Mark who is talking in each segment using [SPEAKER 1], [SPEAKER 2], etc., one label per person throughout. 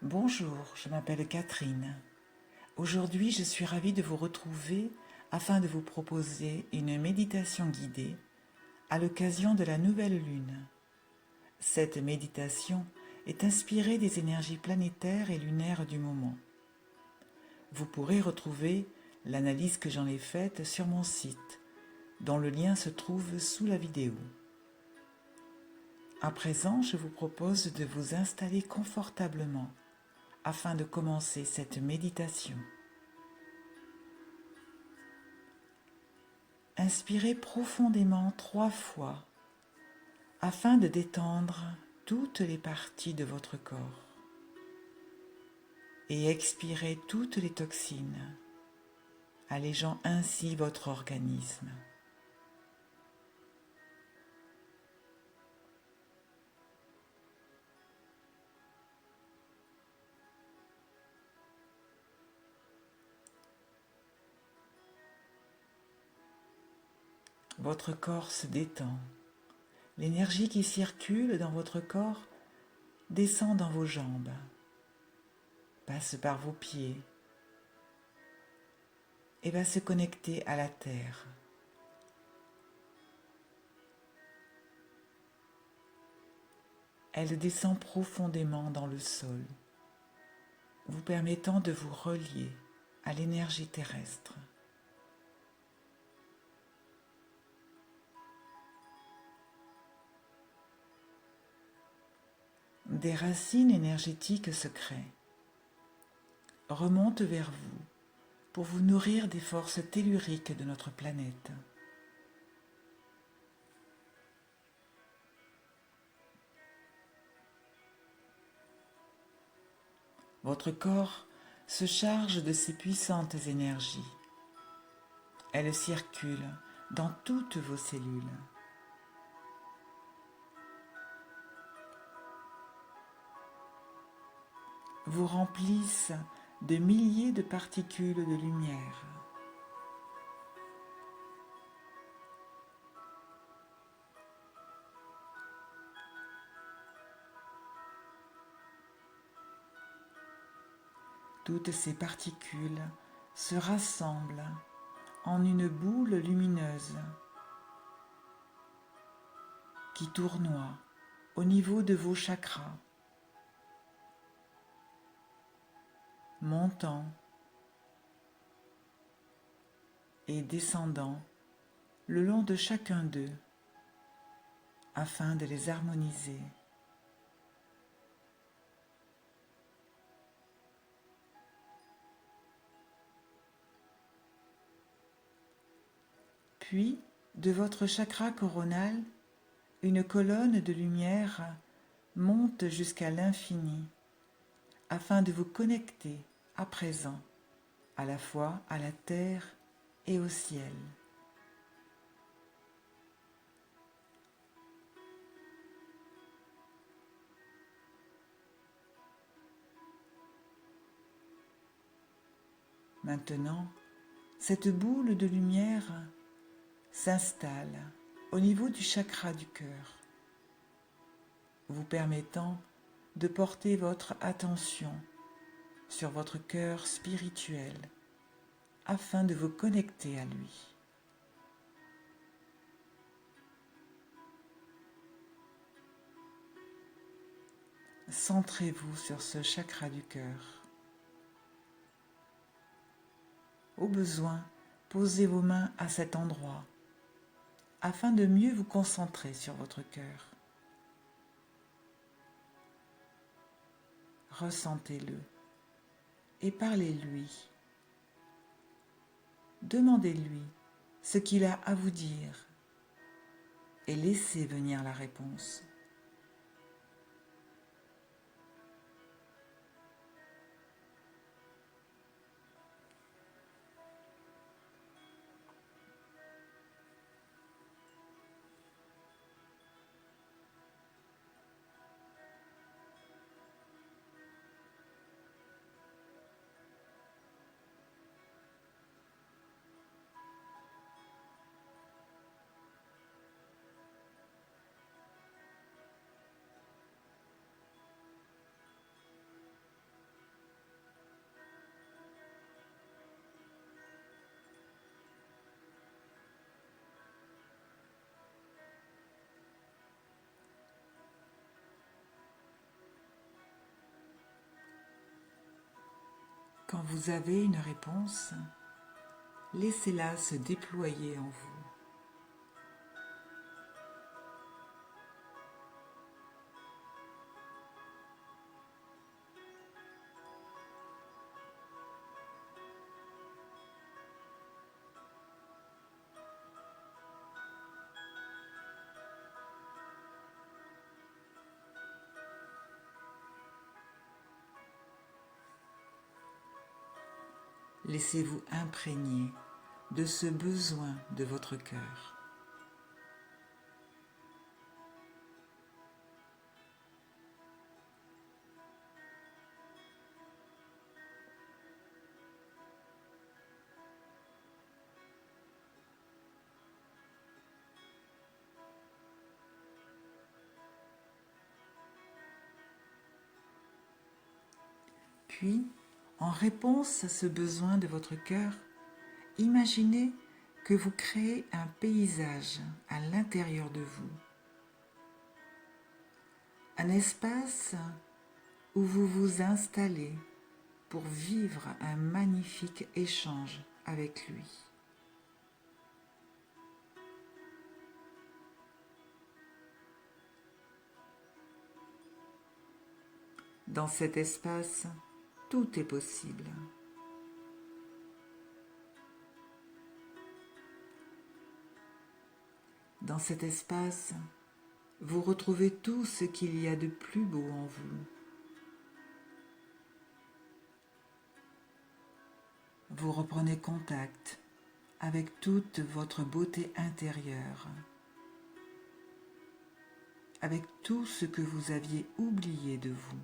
[SPEAKER 1] Bonjour, je m'appelle Catherine. Aujourd'hui, je suis ravie de vous retrouver afin de vous proposer une méditation guidée à l'occasion de la nouvelle lune. Cette méditation est inspirée des énergies planétaires et lunaires du moment. Vous pourrez retrouver l'analyse que j'en ai faite sur mon site, dont le lien se trouve sous la vidéo. À présent, je vous propose de vous installer confortablement afin de commencer cette méditation. Inspirez profondément 3 fois afin de détendre toutes les parties de votre corps et expirez toutes les toxines, allégeant ainsi votre organisme. Votre corps se détend. L'énergie qui circule dans votre corps descend dans vos jambes, passe par vos pieds et va se connecter à la terre. Elle descend profondément dans le sol, vous permettant de vous relier à l'énergie terrestre. Des racines énergétiques se créent, remontent vers vous pour vous nourrir des forces telluriques de notre planète. Votre corps se charge de ces puissantes énergies. Elles circulent dans toutes vos cellules. Vous remplissent de milliers de particules de lumière. Toutes ces particules se rassemblent en une boule lumineuse qui tournoie au niveau de vos chakras, montant et descendant le long de chacun d'eux afin de les harmoniser. Puis, de votre chakra coronal, une colonne de lumière monte jusqu'à l'infini afin de vous connecter à présent à la fois à la terre et au ciel. Maintenant, cette boule de lumière s'installe au niveau du chakra du cœur, vous permettant de porter votre attention sur votre cœur spirituel afin de vous connecter à lui. Centrez-vous sur ce chakra du cœur. Au besoin, posez vos mains à cet endroit afin de mieux vous concentrer sur votre cœur. Ressentez-le et parlez-lui. Demandez-lui ce qu'il a à vous dire et laissez venir la réponse. Quand vous avez une réponse, laissez-la se déployer en vous. Laissez-vous imprégner de ce besoin de votre cœur. Puis, en réponse à ce besoin de votre cœur, imaginez que vous créez un paysage à l'intérieur de vous. Un espace où vous vous installez pour vivre un magnifique échange avec lui. Dans cet espace, tout est possible. Dans cet espace, vous retrouvez tout ce qu'il y a de plus beau en vous. Vous reprenez contact avec toute votre beauté intérieure, avec tout ce que vous aviez oublié de vous.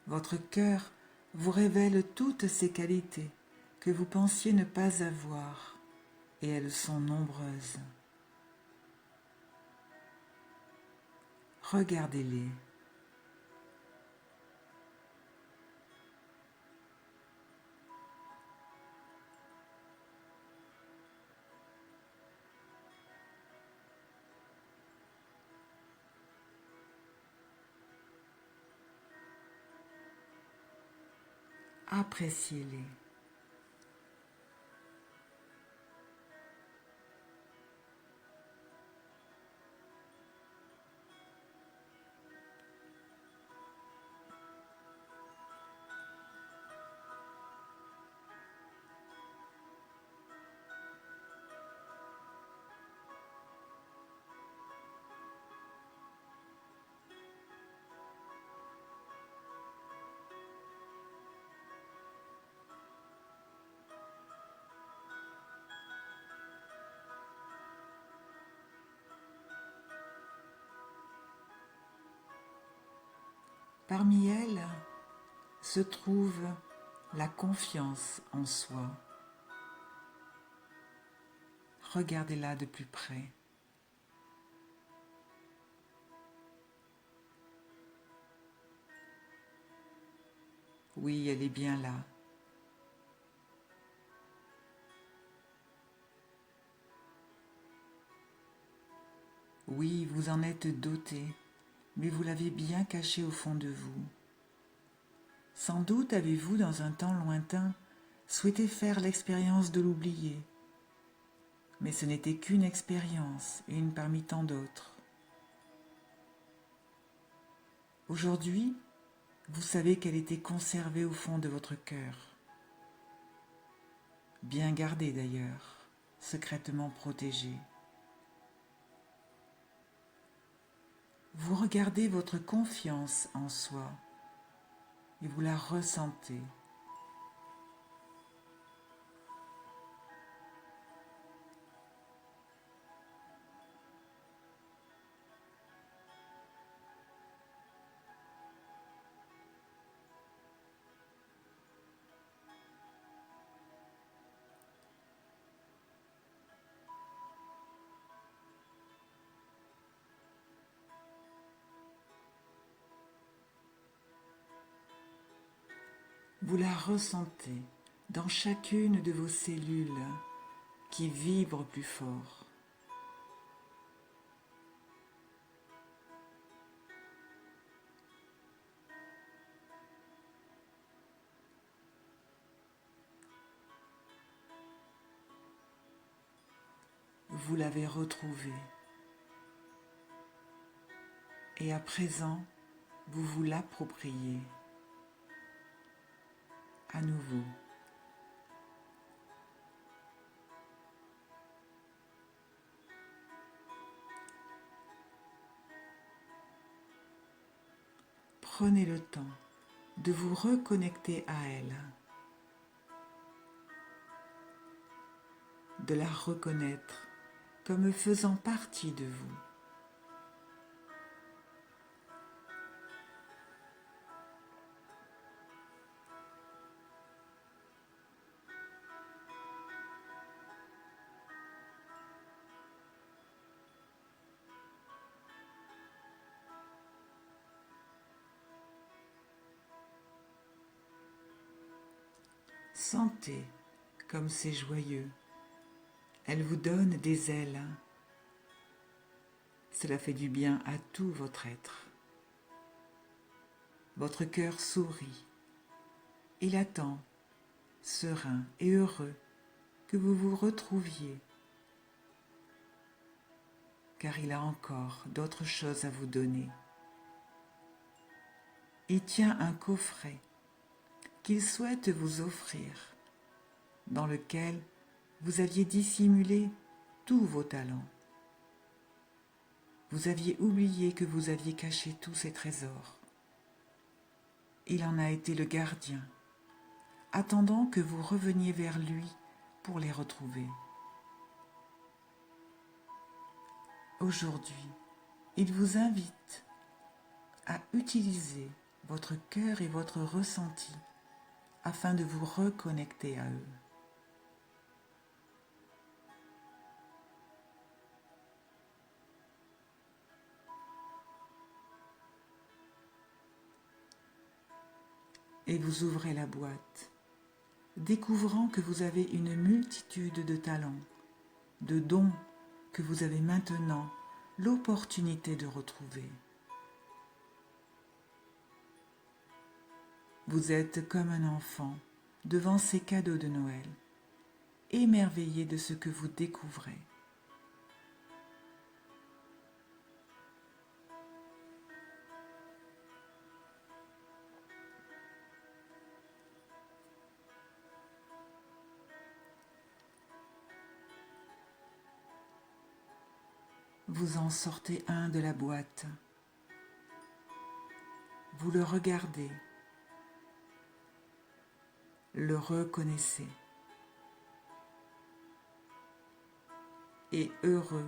[SPEAKER 1] Votre cœur vous révèle toutes ces qualités que vous pensiez ne pas avoir, et elles sont nombreuses. Regardez-les. Appréciez-les. Parmi elles se trouve la confiance en soi. Regardez-la de plus près. Oui, elle est bien là. Oui, vous en êtes doté, mais vous l'avez bien cachée au fond de vous. Sans doute avez-vous, dans un temps lointain, souhaité faire l'expérience de l'oublier. Mais ce n'était qu'une expérience, une parmi tant d'autres. Aujourd'hui, vous savez qu'elle était conservée au fond de votre cœur. Bien gardée d'ailleurs, secrètement protégée. Vous regardez votre confiance en soi et vous la ressentez. Vous la ressentez dans chacune de vos cellules qui vibrent plus fort. Vous l'avez retrouvée. Et à présent, vous vous l'appropriez à nouveau. Prenez le temps de vous reconnecter à elle, de la reconnaître comme faisant partie de vous. Sentez comme c'est joyeux. Elle vous donne des ailes. Cela fait du bien à tout votre être. Votre cœur sourit. Il attend, serein et heureux, que vous vous retrouviez, car il a encore d'autres choses à vous donner. Il tient un coffret qu'il souhaite vous offrir, dans lequel vous aviez dissimulé tous vos talents. Vous aviez oublié que vous aviez caché tous ces trésors. Il en a été le gardien, attendant que vous reveniez vers lui pour les retrouver. Aujourd'hui, il vous invite à utiliser votre cœur et votre ressenti afin de vous reconnecter à eux. Et vous ouvrez la boîte, découvrant que vous avez une multitude de talents, de dons que vous avez maintenant l'opportunité de retrouver. Vous êtes comme un enfant devant ces cadeaux de Noël, émerveillé de ce que vous découvrez. Vous en sortez un de la boîte. Vous le regardez, le reconnaissez. Et heureux,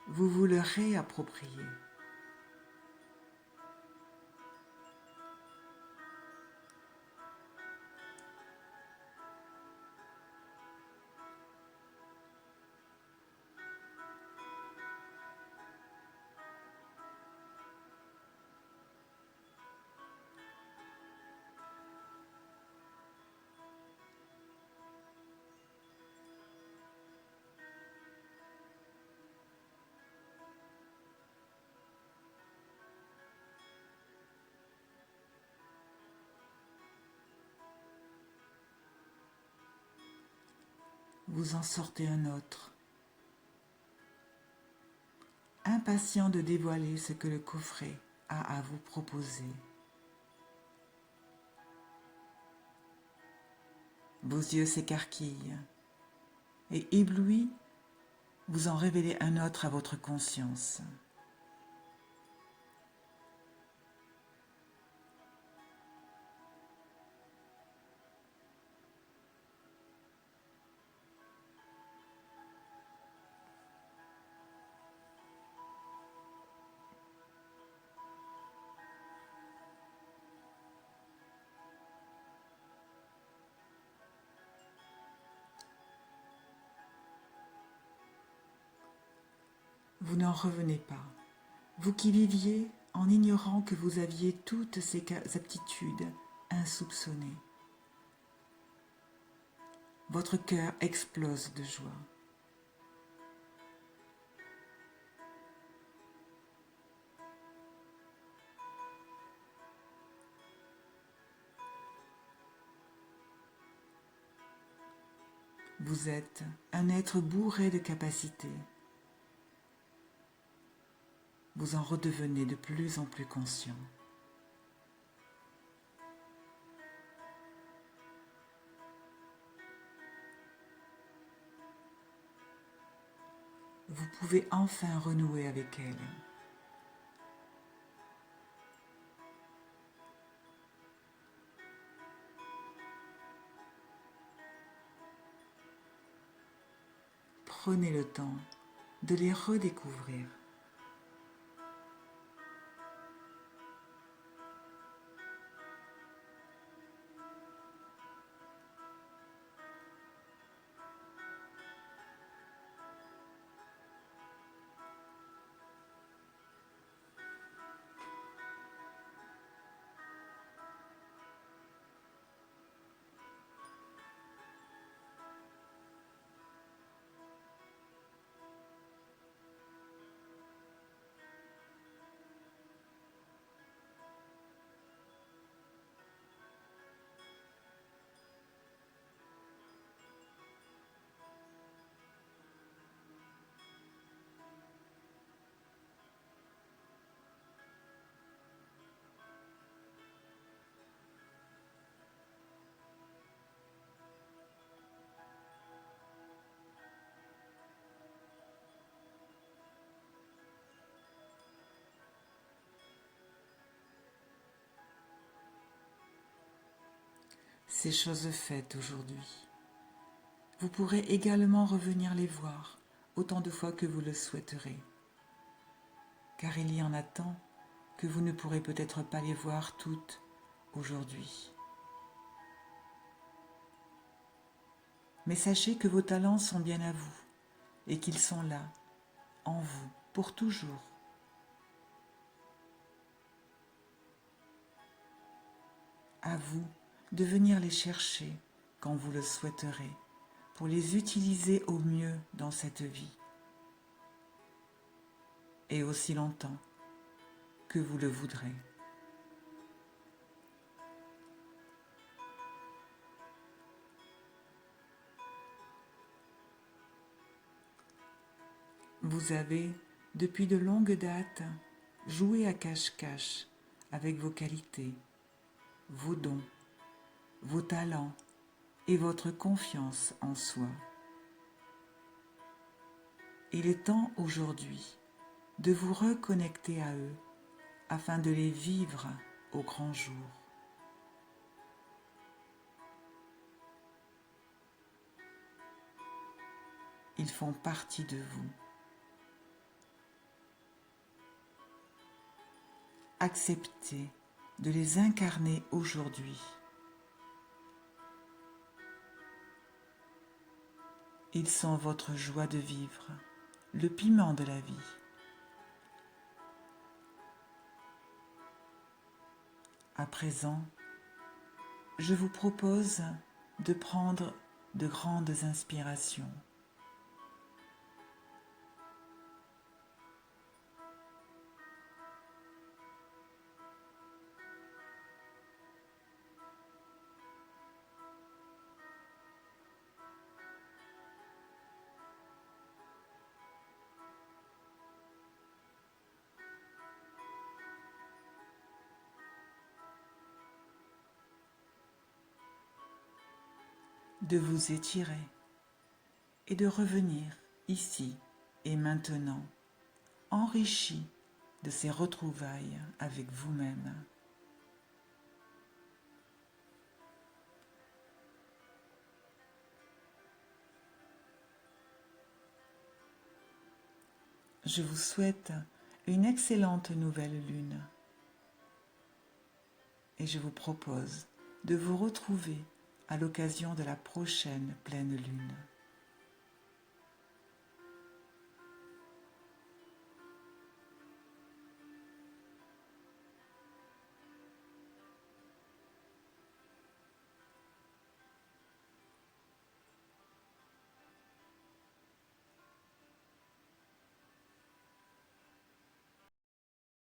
[SPEAKER 1] vous vous le réappropriez. Vous en sortez un autre, impatient de dévoiler ce que le coffret a à vous proposer. Vos yeux s'écarquillent et éblouis, vous en révélez un autre à votre conscience. Vous n'en revenez pas, vous qui viviez en ignorant que vous aviez toutes ces aptitudes insoupçonnées. votre cœur explose de joie. Vous êtes un être bourré de capacités. Vous en redevenez de plus en plus conscient. Vous pouvez enfin renouer avec elle. Prenez le temps de les redécouvrir. Ces choses faites aujourd'hui, vous pourrez également revenir les voir autant de fois que vous le souhaiterez, car il y en a tant que vous ne pourrez peut-être pas les voir toutes aujourd'hui. Mais sachez que vos talents sont bien à vous et qu'ils sont là, en vous, pour toujours. À vous de venir les chercher quand vous le souhaiterez, pour les utiliser au mieux dans cette vie, et aussi longtemps que vous le voudrez. Vous avez, depuis de longues dates, joué à cache-cache avec vos qualités, vos dons, vos talents et votre confiance en soi. Il est temps aujourd'hui de vous reconnecter à eux afin de les vivre au grand jour. Ils font partie de vous. Acceptez de les incarner aujourd'hui. Ils sont votre joie de vivre, le piment de la vie. À présent, je vous propose de prendre de grandes inspirations. De vous étirer et de revenir ici et maintenant, enrichi de ces retrouvailles avec vous-même. Je vous souhaite une excellente nouvelle lune et je vous propose de vous retrouver à l'occasion de la prochaine pleine lune.